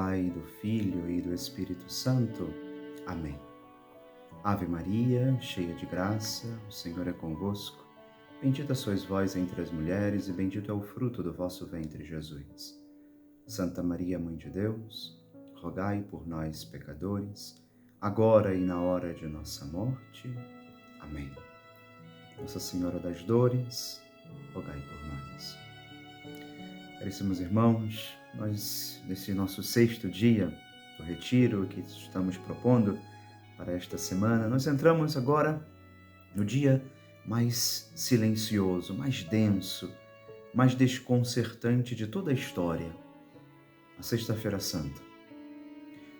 Pai, do Filho e do Espírito Santo. Amém. Ave Maria, cheia de graça, o Senhor é convosco. Bendita sois vós entre as mulheres e bendito é o fruto do vosso ventre, Jesus. Santa Maria, Mãe de Deus, rogai por nós, pecadores, agora e na hora de nossa morte. Amém. Nossa Senhora das Dores, rogai por nós. Caríssimos irmãos, nós, nesse nosso 6º dia do retiro que estamos propondo para esta semana, nós entramos agora no dia mais silencioso, mais denso, mais desconcertante de toda a história, a Sexta-feira Santa.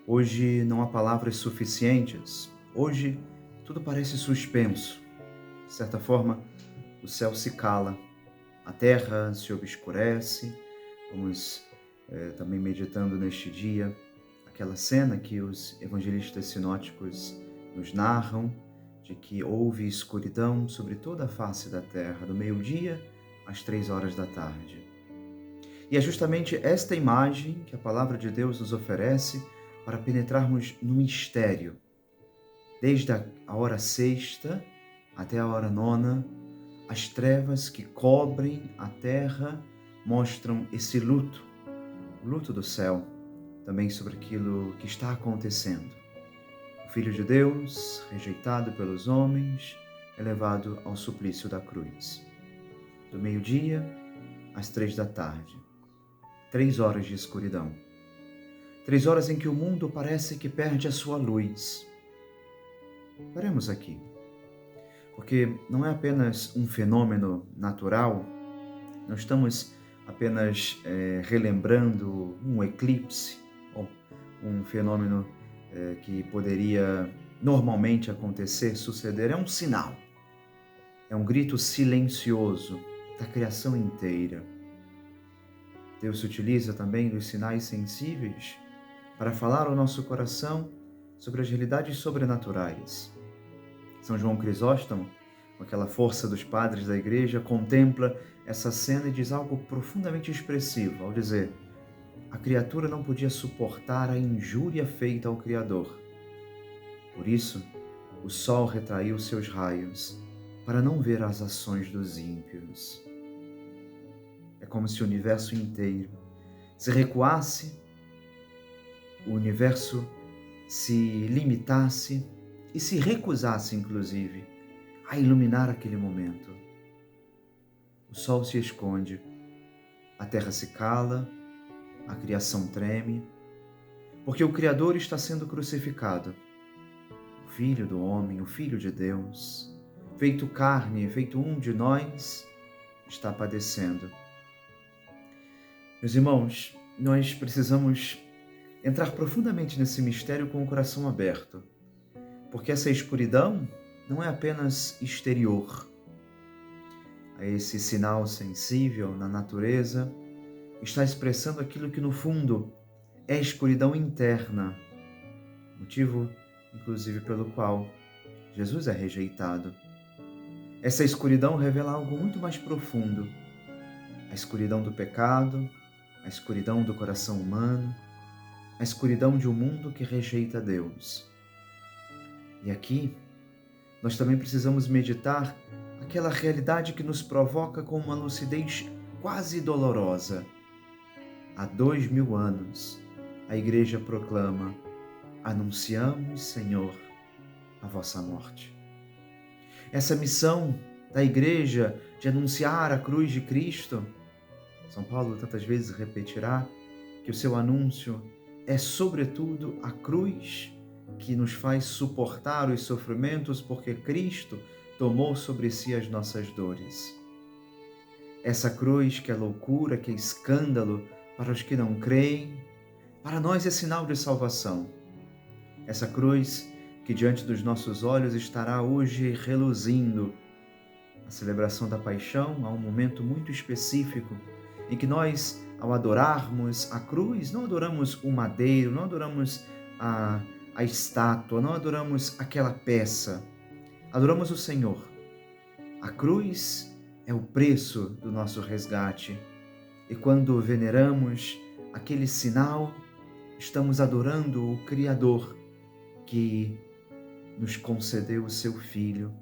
Hoje não há palavras suficientes, hoje tudo parece suspenso. De certa forma, o céu se cala, a terra se obscurece. Vamos também meditando neste dia aquela cena que os evangelistas sinóticos nos narram, de que houve escuridão sobre toda a face da terra, do meio-dia às 3 horas da tarde. E é justamente esta imagem que a palavra de Deus nos oferece para penetrarmos no mistério. Desde a hora sexta até a hora nona, as trevas que cobrem a terra mostram esse luto, o luto do céu, também sobre aquilo que está acontecendo. O Filho de Deus, rejeitado pelos homens, é levado ao suplício da cruz. Do meio-dia às 3 da tarde, 3 horas de escuridão. 3 horas em que o mundo parece que perde a sua luz. Paremos aqui, porque não é apenas um fenômeno natural, não estamos apenas relembrando um eclipse, ou um fenômeno que poderia normalmente acontecer, suceder. É um sinal, é um grito silencioso da criação inteira. Deus se utiliza também dos sinais sensíveis para falar ao nosso coração sobre as realidades sobrenaturais. São João Crisóstomo, com aquela força dos padres da igreja, contempla essa cena e diz algo profundamente expressivo, ao dizer: a criatura não podia suportar a injúria feita ao Criador. Por isso, o sol retraiu seus raios, para não ver as ações dos ímpios. É como se o universo inteiro se recuasse, o universo se limitasse e se recusasse, inclusive, a iluminar aquele momento. O sol se esconde, a terra se cala, a criação treme, porque o Criador está sendo crucificado. O Filho do homem, o Filho de Deus, feito carne, feito um de nós, está padecendo. Meus irmãos, nós precisamos entrar profundamente nesse mistério com o coração aberto, porque essa escuridão não é apenas exterior. Esse sinal sensível na natureza está expressando aquilo que, no fundo, é escuridão interna, motivo, inclusive, pelo qual Jesus é rejeitado. Essa escuridão revela algo muito mais profundo: a escuridão do pecado, a escuridão do coração humano, a escuridão de um mundo que rejeita Deus. E aqui, nós também precisamos meditar aquela realidade que nos provoca com uma lucidez quase dolorosa. Há 2000 anos, a Igreja proclama: anunciamos, Senhor, a vossa morte. Essa missão da Igreja de anunciar a cruz de Cristo, São Paulo tantas vezes repetirá que o seu anúncio é, sobretudo, a cruz que nos faz suportar os sofrimentos, porque Cristo tomou sobre si as nossas dores. Essa cruz que é loucura, que é escândalo para os que não creem, para nós é sinal de salvação. Essa cruz que diante dos nossos olhos estará hoje reluzindo. A celebração da paixão há um momento muito específico em que nós, ao adorarmos a cruz, não adoramos o madeiro, não adoramos a estátua, não adoramos aquela peça, adoramos o Senhor. A cruz é o preço do nosso resgate. E quando veneramos aquele sinal, estamos adorando o Criador que nos concedeu o seu Filho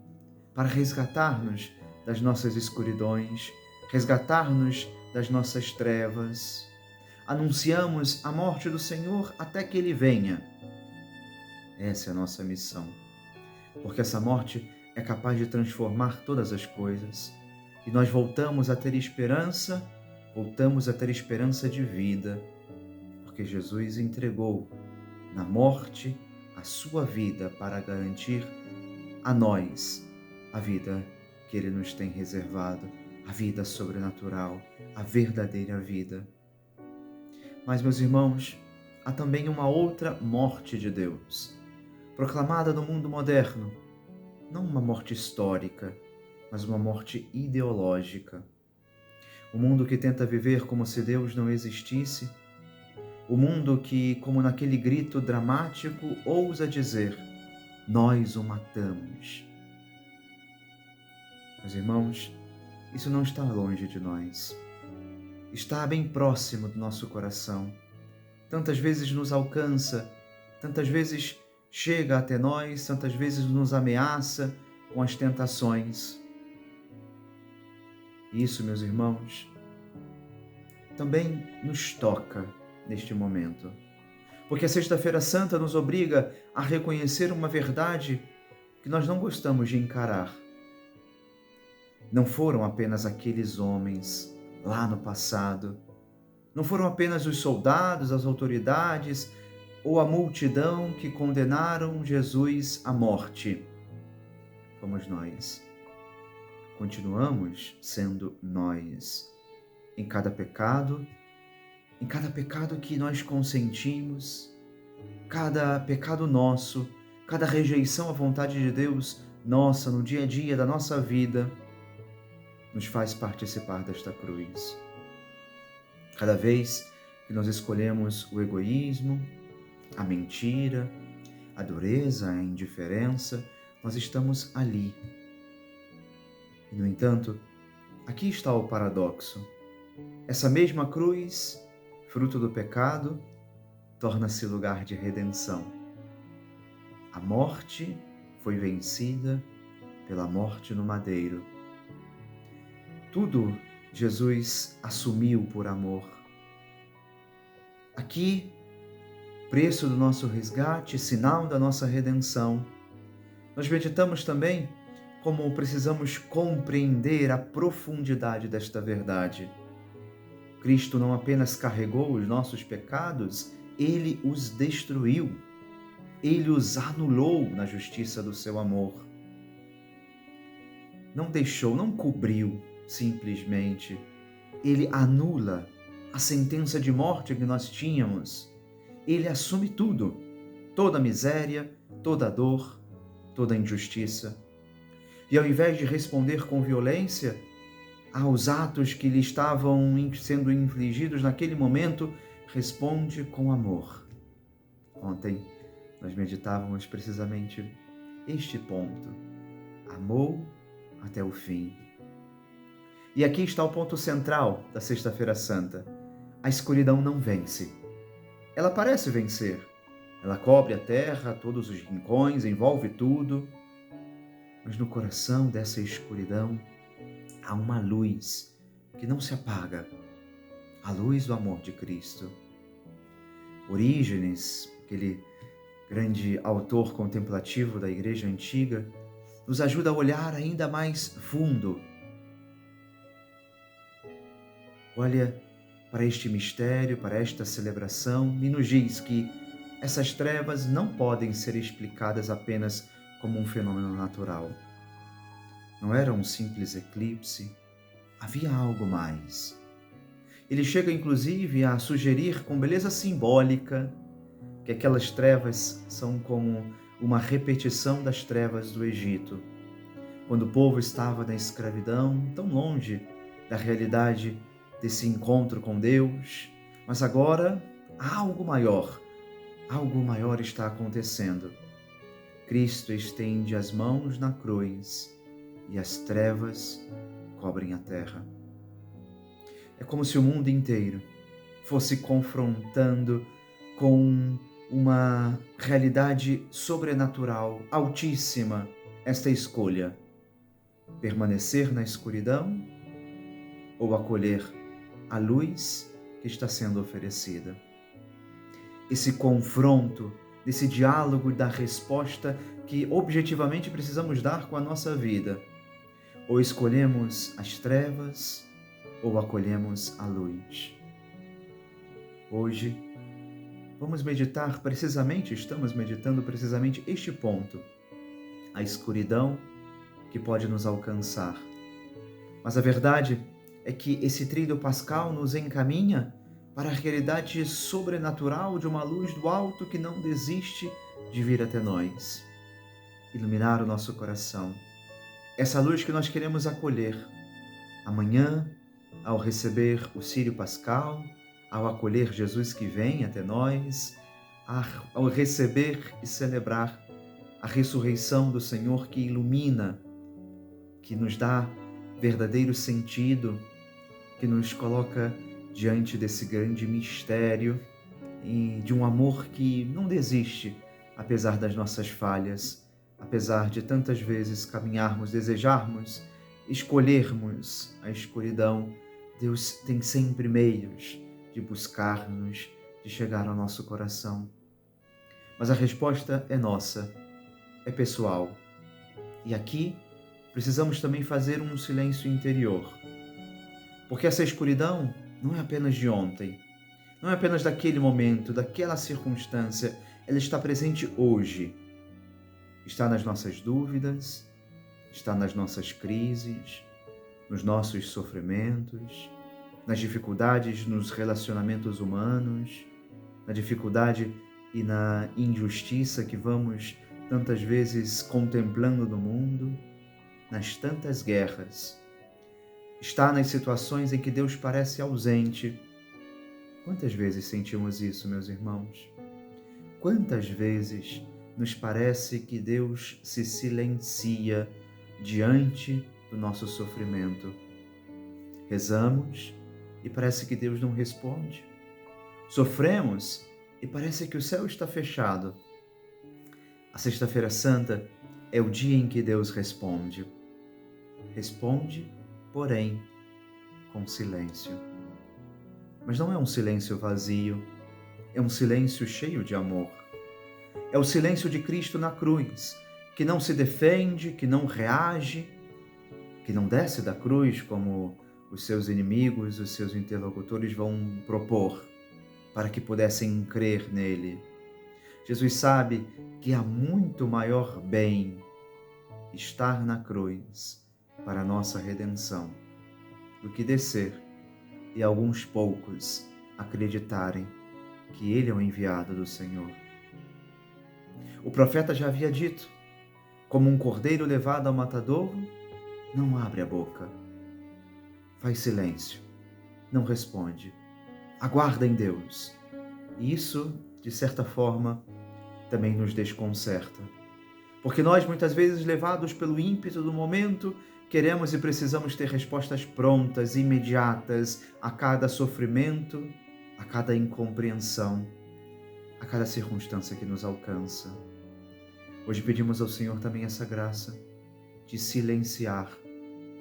para resgatar-nos das nossas escuridões, resgatar-nos das nossas trevas. Anunciamos a morte do Senhor até que Ele venha. Essa é a nossa missão, porque essa morte é capaz de transformar todas as coisas e nós voltamos a ter esperança de vida, porque Jesus entregou na morte a sua vida para garantir a nós a vida que Ele nos tem reservado, a vida sobrenatural, a verdadeira vida. Mas, meus irmãos, há também uma outra morte de Deus, proclamada no mundo moderno, não uma morte histórica, mas uma morte ideológica. O mundo que tenta viver como se Deus não existisse, o mundo que, como naquele grito dramático, ousa dizer: nós o matamos. Meus irmãos, isso não está longe de nós. Está bem próximo do nosso coração. Tantas vezes nos alcança, tantas vezes chega até nós, tantas vezes nos ameaça com as tentações. E isso, meus irmãos, também nos toca neste momento. Porque a Sexta-feira Santa nos obriga a reconhecer uma verdade que nós não gostamos de encarar. Não foram apenas aqueles homens lá no passado, não foram apenas os soldados, as autoridades ou a multidão que condenaram Jesus à morte. Fomos nós. Continuamos sendo nós. Em cada pecado que nós consentimos, cada pecado nosso, cada rejeição à vontade de Deus nossa no dia a dia da nossa vida, nos faz participar desta cruz. Cada vez que nós escolhemos o egoísmo, a mentira, a dureza, a indiferença, nós estamos ali. E, no entanto, aqui está o paradoxo. Essa mesma cruz, fruto do pecado, torna-se lugar de redenção. A morte foi vencida pela morte no madeiro. Tudo Jesus assumiu por amor. Aqui, preço do nosso resgate, sinal da nossa redenção. Nós meditamos também como precisamos compreender a profundidade desta verdade. Cristo não apenas carregou os nossos pecados, Ele os destruiu. Ele os anulou na justiça do seu amor. Não deixou, não cobriu simplesmente. Ele anula a sentença de morte que nós tínhamos. Ele assume tudo, toda a miséria, toda a dor, toda a injustiça. E ao invés de responder com violência aos atos que lhe estavam sendo infligidos naquele momento, responde com amor. Ontem nós meditávamos precisamente este ponto. Amou até o fim. E aqui está o ponto central da Sexta-feira Santa. A escuridão não vence. Ela parece vencer. Ela cobre a terra, todos os rincões, envolve tudo. Mas no coração dessa escuridão há uma luz que não se apaga. A luz do amor de Cristo. Orígenes, aquele grande autor contemplativo da Igreja Antiga, nos ajuda a olhar ainda mais fundo. Olha para este mistério, para esta celebração e nos diz que essas trevas não podem ser explicadas apenas como um fenômeno natural. Não era um simples eclipse, havia algo mais. Ele chega inclusive a sugerir com beleza simbólica que aquelas trevas são como uma repetição das trevas do Egito, quando o povo estava na escravidão, tão longe da realidade desse encontro com Deus, mas agora algo maior está acontecendo. Cristo estende as mãos na cruz e as trevas cobrem a terra. É como se o mundo inteiro fosse confrontando com uma realidade sobrenatural, altíssima, esta escolha: permanecer na escuridão ou acolher a luz que está sendo oferecida. Esse confronto, esse diálogo da resposta que objetivamente precisamos dar com a nossa vida. Ou escolhemos as trevas ou acolhemos a luz. Hoje, estamos meditando precisamente este ponto, a escuridão que pode nos alcançar. Mas a verdade é que esse tríduo pascal nos encaminha para a realidade sobrenatural de uma luz do alto que não desiste de vir até nós, iluminar o nosso coração. Essa luz que nós queremos acolher amanhã, ao receber o Círio Pascal, ao acolher Jesus que vem até nós, ao receber e celebrar a ressurreição do Senhor que ilumina, que nos dá verdadeiro sentido, que nos coloca diante desse grande mistério e de um amor que não desiste, apesar das nossas falhas, apesar de tantas vezes caminharmos, desejarmos, escolhermos a escuridão. Deus tem sempre meios de buscar-nos, de chegar ao nosso coração. Mas a resposta é nossa, é pessoal. E aqui precisamos também fazer um silêncio interior. Porque essa escuridão não é apenas de ontem, não é apenas daquele momento, daquela circunstância, ela está presente hoje. Está nas nossas dúvidas, está nas nossas crises, nos nossos sofrimentos, nas dificuldades nos relacionamentos humanos, na dificuldade e na injustiça que vamos tantas vezes contemplando no mundo, nas tantas guerras. Está nas situações em que Deus parece ausente. Quantas vezes sentimos isso, meus irmãos? Quantas vezes nos parece que Deus se silencia diante do nosso sofrimento? Rezamos e parece que Deus não responde. Sofremos e parece que o céu está fechado. A Sexta-feira Santa é o dia em que Deus responde. Responde, porém, com silêncio. Mas não é um silêncio vazio, é um silêncio cheio de amor. É o silêncio de Cristo na cruz, que não se defende, que não reage, que não desce da cruz como os seus inimigos, os seus interlocutores vão propor, para que pudessem crer nele. Jesus sabe que há muito maior bem estar na cruz para a nossa redenção do que descer e alguns poucos acreditarem que ele é o enviado do Senhor. O profeta já havia dito: como um cordeiro levado ao matadouro, não abre a boca. Faz silêncio, não responde, aguarda em Deus. E isso, de certa forma, também nos desconcerta. Porque nós, muitas vezes, levados pelo ímpeto do momento, queremos e precisamos ter respostas prontas, imediatas, a cada sofrimento, a cada incompreensão, a cada circunstância que nos alcança. Hoje pedimos ao Senhor também essa graça de silenciar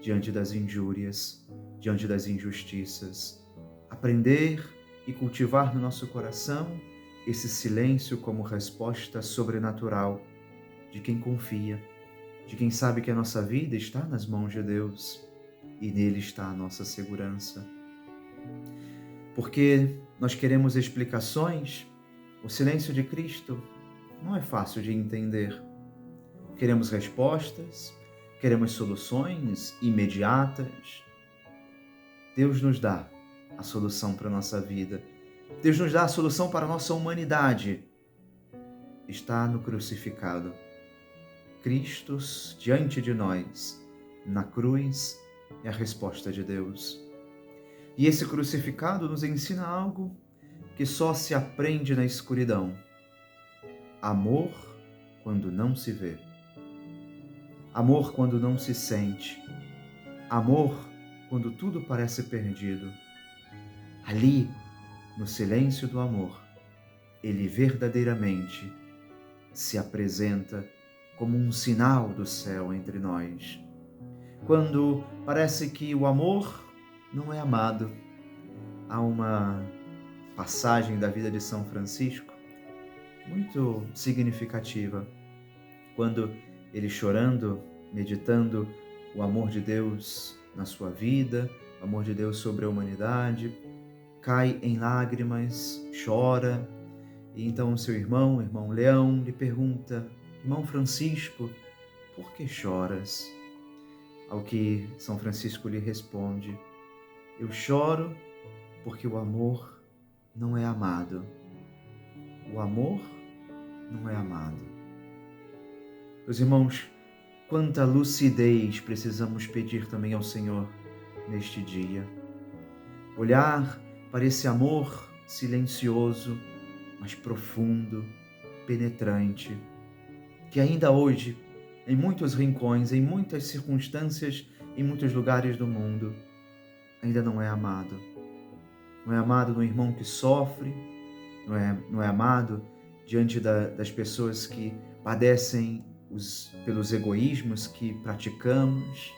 diante das injúrias, diante das injustiças, aprender e cultivar no nosso coração esse silêncio como resposta sobrenatural de quem confia, de quem sabe que a nossa vida está nas mãos de Deus e nele está a nossa segurança. Porque nós queremos explicações, o silêncio de Cristo não é fácil de entender. Queremos respostas, queremos soluções imediatas. Deus nos dá a solução para a nossa vida. Deus nos dá a solução para a nossa humanidade. Está no crucificado. Cristo diante de nós, na cruz, é a resposta de Deus. E esse crucificado nos ensina algo que só se aprende na escuridão. Amor quando não se vê. Amor quando não se sente. Amor quando tudo parece perdido. Ali, no silêncio do amor, ele verdadeiramente se apresenta como um sinal do céu entre nós. Quando parece que o amor não é amado, há uma passagem da vida de São Francisco muito significativa, quando ele chorando, meditando o amor de Deus na sua vida, o amor de Deus sobre a humanidade, cai em lágrimas, chora, e então seu irmão, o irmão Leão, lhe pergunta: Irmão Francisco, por que choras? Ao que São Francisco lhe responde: Eu choro porque o amor não é amado. O amor não é amado. Meus irmãos, quanta lucidez precisamos pedir também ao Senhor neste dia. Olhar para esse amor silencioso, mas profundo, penetrante, que ainda hoje, em muitos rincões, em muitas circunstâncias, em muitos lugares do mundo, ainda não é amado. Não é amado no irmão que sofre, não é amado diante das pessoas que padecem pelos egoísmos que praticamos,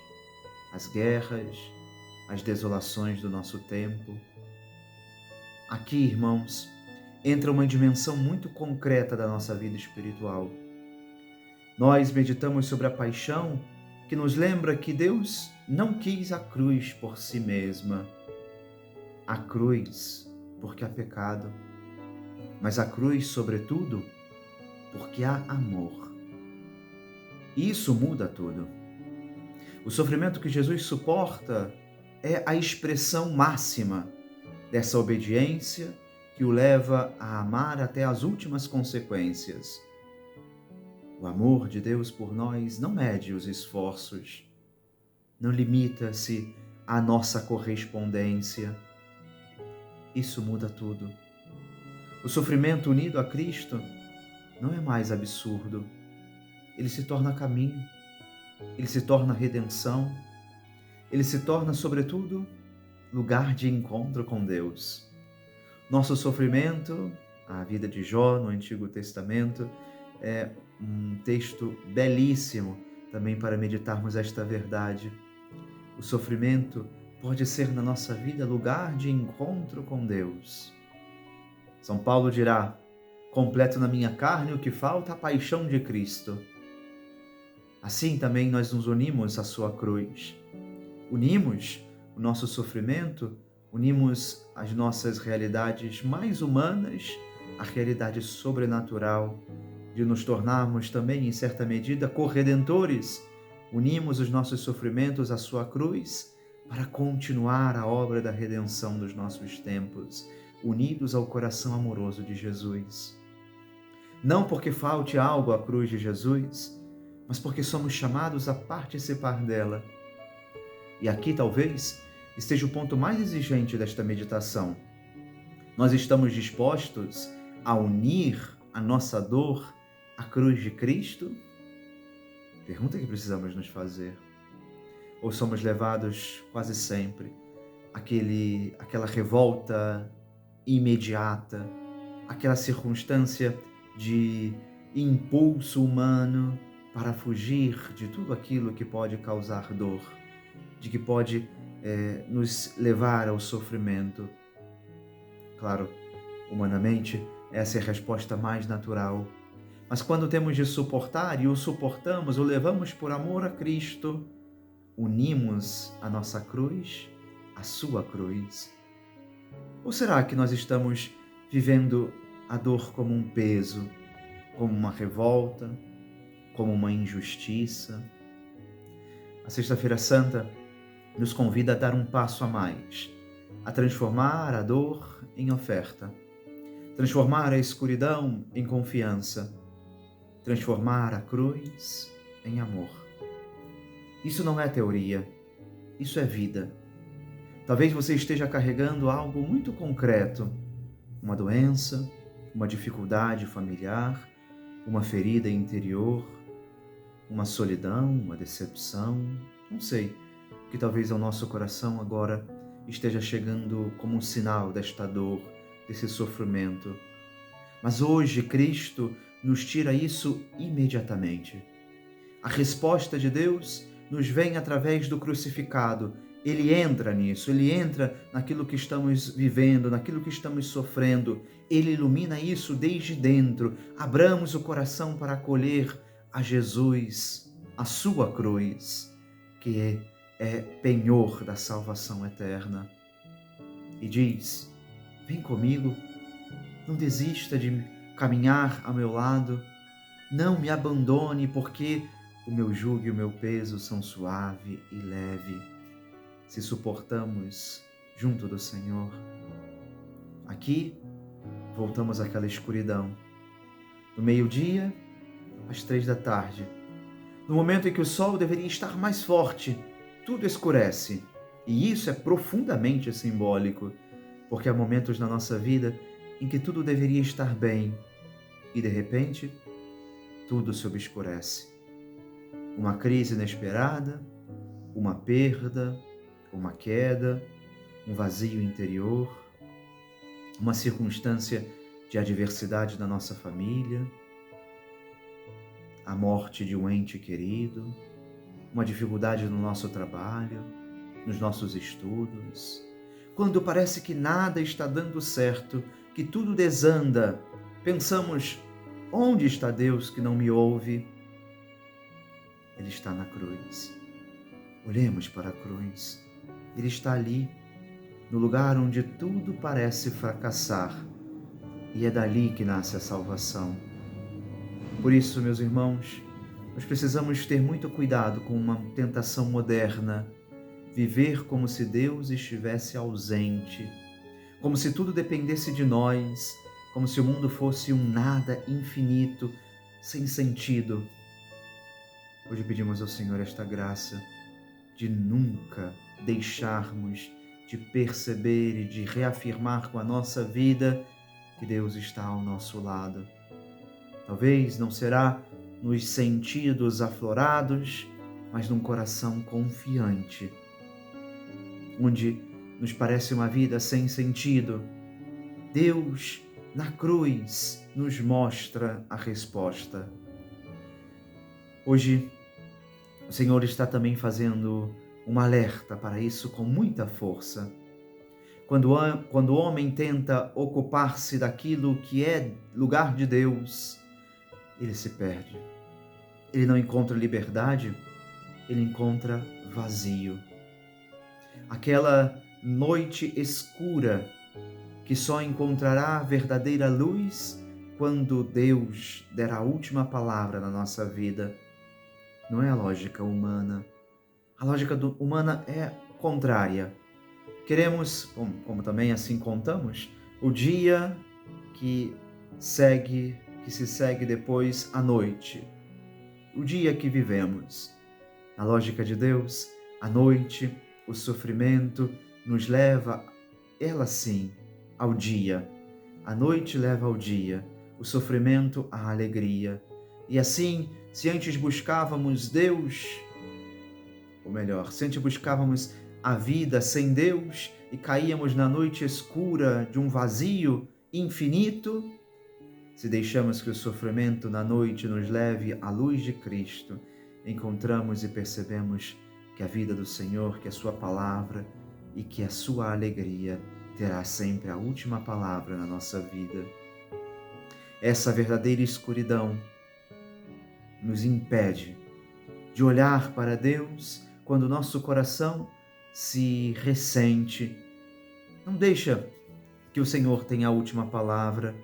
as guerras, as desolações do nosso tempo. Aqui, irmãos, entra uma dimensão muito concreta da nossa vida espiritual. Nós meditamos sobre a paixão, que nos lembra que Deus não quis a cruz por si mesma, a cruz porque há pecado, mas a cruz, sobretudo, porque há amor. E isso muda tudo. O sofrimento que Jesus suporta é a expressão máxima dessa obediência que o leva a amar até as últimas consequências. O amor de Deus por nós não mede os esforços, não limita-se à nossa correspondência. Isso muda tudo. O sofrimento unido a Cristo não é mais absurdo. Ele se torna caminho, ele se torna redenção, ele se torna, sobretudo, lugar de encontro com Deus. Nosso sofrimento, a vida de Jó no Antigo Testamento, é um texto belíssimo também para meditarmos esta verdade. O sofrimento pode ser na nossa vida lugar de encontro com Deus. São Paulo dirá: completo na minha carne o que falta, a paixão de Cristo. Assim também nós nos unimos à sua cruz. Unimos o nosso sofrimento, unimos as nossas realidades mais humanas à realidade sobrenatural, de nos tornarmos também, em certa medida, corredentores. Unimos os nossos sofrimentos à sua cruz para continuar a obra da redenção dos nossos tempos, unidos ao coração amoroso de Jesus. Não porque falte algo à cruz de Jesus, mas porque somos chamados a participar dela. E aqui talvez esteja o ponto mais exigente desta meditação. Nós estamos dispostos a unir a nossa dor à cruz de Cristo? Pergunta que precisamos nos fazer. Ou somos levados quase sempre àquela revolta imediata, aquela circunstância de impulso humano para fugir de tudo aquilo que pode causar dor, de que pode nos levar ao sofrimento. Claro, humanamente, essa é a resposta mais natural. Mas quando temos de suportar e o suportamos, o levamos por amor a Cristo, unimos a nossa cruz à sua cruz. Ou será que nós estamos vivendo a dor como um peso, como uma revolta, como uma injustiça? A Sexta-feira Santa nos convida a dar um passo a mais, a transformar a dor em oferta, transformar a escuridão em confiança, transformar a cruz em amor. Isso não é teoria, isso é vida. Talvez você esteja carregando algo muito concreto, uma doença, uma dificuldade familiar, uma ferida interior, uma solidão, uma decepção, não sei, que talvez ao nosso coração agora esteja chegando como um sinal desta dor, desse sofrimento. Mas hoje Cristo nos tira isso imediatamente. A resposta de Deus nos vem através do crucificado. Ele entra nisso, ele entra naquilo que estamos vivendo, naquilo que estamos sofrendo. Ele ilumina isso desde dentro. Abramos o coração para acolher a Jesus, a sua cruz, que é penhor da salvação eterna. E diz: vem comigo, não desista de caminhar ao meu lado, não me abandone, porque o meu jugo e o meu peso são suave e leve, se suportamos junto do Senhor. Aqui, voltamos àquela escuridão. No meio-dia, às 3 da tarde, no momento em que o sol deveria estar mais forte, tudo escurece. E isso é profundamente simbólico, porque há momentos na nossa vida em que tudo deveria estar bem e, de repente, tudo se obscurece. Uma crise inesperada, uma perda, uma queda, um vazio interior, uma circunstância de adversidade na nossa família, a morte de um ente querido, uma dificuldade no nosso trabalho, nos nossos estudos. Quando parece que nada está dando certo, que tudo desanda, pensamos: onde está Deus que não me ouve? Ele está na cruz. Olhemos para a cruz. Ele está ali, no lugar onde tudo parece fracassar. E é dali que nasce a salvação. Por isso, meus irmãos, nós precisamos ter muito cuidado com uma tentação moderna, viver como se Deus estivesse ausente, como se tudo dependesse de nós, como se o mundo fosse um nada infinito, sem sentido. Hoje pedimos ao Senhor esta graça de nunca deixarmos de perceber e de reafirmar com a nossa vida que Deus está ao nosso lado. Talvez não será nos sentidos aflorados, mas num coração confiante, onde nos parece uma vida sem sentido. Deus, na cruz, nos mostra a resposta. Hoje, o Senhor está também fazendo um alerta para isso com muita força. Quando o homem tenta ocupar-se daquilo que é lugar de Deus, ele se perde. Ele não encontra liberdade, ele encontra vazio. Aquela noite escura que só encontrará a verdadeira luz quando Deus der a última palavra na nossa vida. Não é a lógica humana. A lógica humana é contrária. Queremos, como também assim contamos, o dia que se segue depois a noite. O dia que vivemos. Na lógica de Deus, a noite, o sofrimento nos leva, ela sim, ao dia. A noite leva ao dia, o sofrimento à alegria. E assim, se antes buscávamos Deus, ou melhor, se antes buscávamos a vida sem Deus e caíamos na noite escura de um vazio infinito, se deixamos que o sofrimento na noite nos leve à luz de Cristo, encontramos e percebemos que a vida do Senhor, que a sua palavra e que a sua alegria terá sempre a última palavra na nossa vida. Essa verdadeira escuridão nos impede de olhar para Deus quando nosso coração se ressente. Não deixa que o Senhor tenha a última palavra,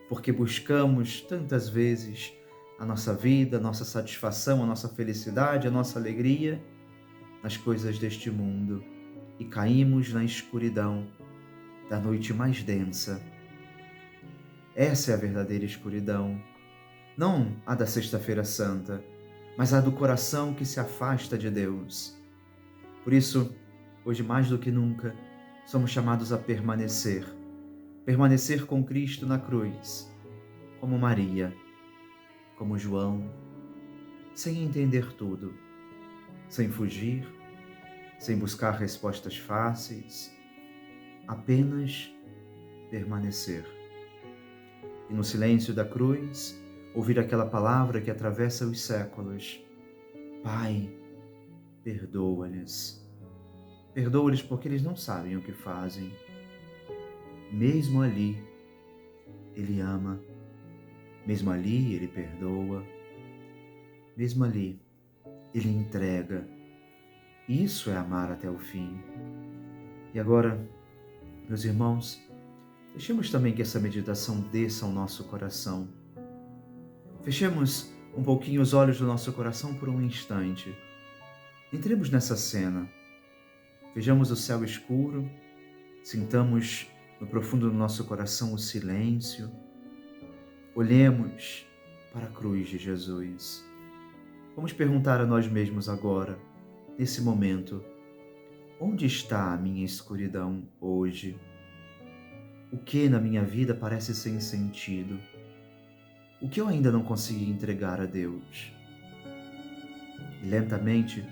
porque buscamos tantas vezes a nossa vida, a nossa satisfação, a nossa felicidade, a nossa alegria nas coisas deste mundo e caímos na escuridão da noite mais densa. Essa é a verdadeira escuridão, não a da Sexta-feira Santa, mas a do coração que se afasta de Deus. Por isso, hoje mais do que nunca, somos chamados a permanecer com Cristo na cruz, como Maria, como João, sem entender tudo, sem fugir, sem buscar respostas fáceis, apenas permanecer. e no silêncio da cruz, ouvir aquela palavra que atravessa os séculos: Pai, perdoa-lhes. Perdoa-lhes porque eles não sabem o que fazem. Mesmo ali, Ele ama. Mesmo ali, Ele perdoa. Mesmo ali, Ele entrega. Isso é amar até o fim. E agora, meus irmãos, deixemos também que essa meditação desça ao nosso coração. Fechemos um pouquinho os olhos do nosso coração por um instante. Entremos nessa cena. Vejamos o céu escuro, sintamos no profundo do nosso coração o silêncio. Olhemos para a cruz de Jesus. Vamos perguntar a nós mesmos agora, nesse momento: onde está a minha escuridão hoje? O que na minha vida parece sem sentido? O que eu ainda não consegui entregar a Deus? E lentamente,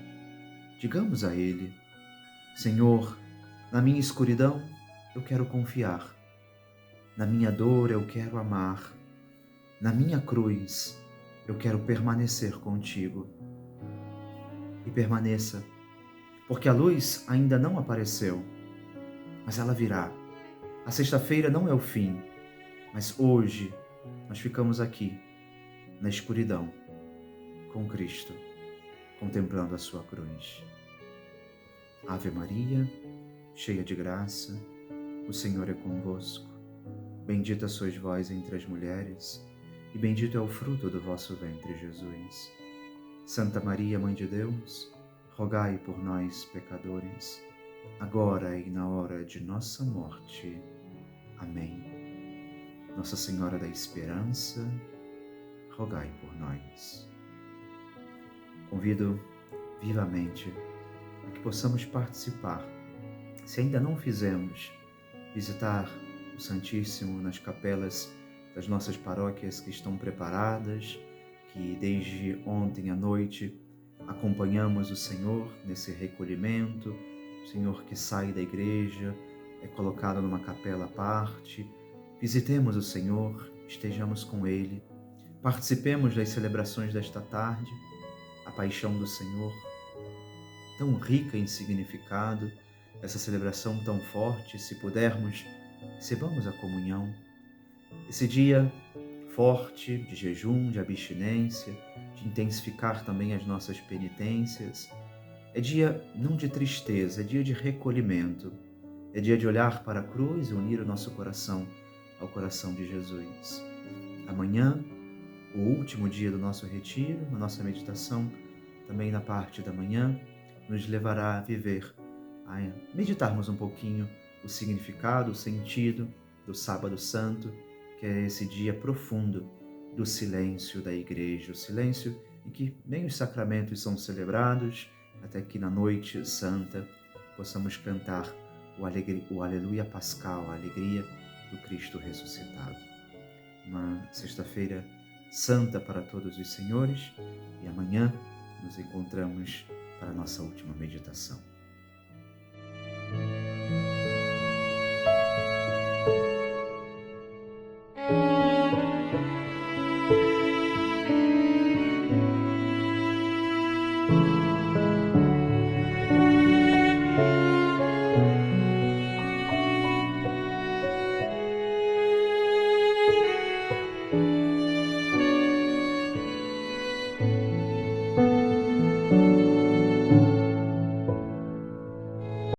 digamos a Ele: Senhor, na minha escuridão eu quero confiar. Na minha dor eu quero amar. Na minha cruz eu quero permanecer contigo. E permaneça, porque a luz ainda não apareceu, mas ela virá. A sexta-feira não é o fim, mas hoje nós ficamos aqui, na escuridão, com Cristo, contemplando a sua cruz. Ave Maria, cheia de graça, o Senhor é convosco. Bendita sois vós entre as mulheres, e bendito é o fruto do vosso ventre, Jesus. Santa Maria, Mãe de Deus, rogai por nós, pecadores, agora e na hora de nossa morte. Amém. Nossa Senhora da Esperança, rogai por nós. Convido vivamente a que possamos participar. Se ainda não fizemos, visitar o Santíssimo nas capelas das nossas paróquias que estão preparadas, que desde ontem à noite acompanhamos o Senhor nesse recolhimento, o Senhor que sai da igreja, é colocado numa capela à parte. Visitemos o Senhor, estejamos com Ele, participemos das celebrações desta tarde, a paixão do Senhor, tão rica em significado, essa celebração tão forte. Se pudermos, recebamos a comunhão. Esse dia forte de jejum, de abstinência, de intensificar também as nossas penitências, é dia não de tristeza, é dia de recolhimento, é dia de olhar para a cruz e unir o nosso coração ao coração de Jesus. Amanhã, o último dia do nosso retiro, a nossa meditação, também na parte da manhã, nos levará a viver, a meditarmos um pouquinho o significado, o sentido do Sábado Santo, que é esse dia profundo do silêncio da igreja, o silêncio em que nem os sacramentos são celebrados, até que na noite santa possamos cantar o Aleluia Pascal, a alegria do Cristo ressuscitado. Uma sexta-feira santa para todos os senhores, e amanhã nos encontramos para a nossa última meditação.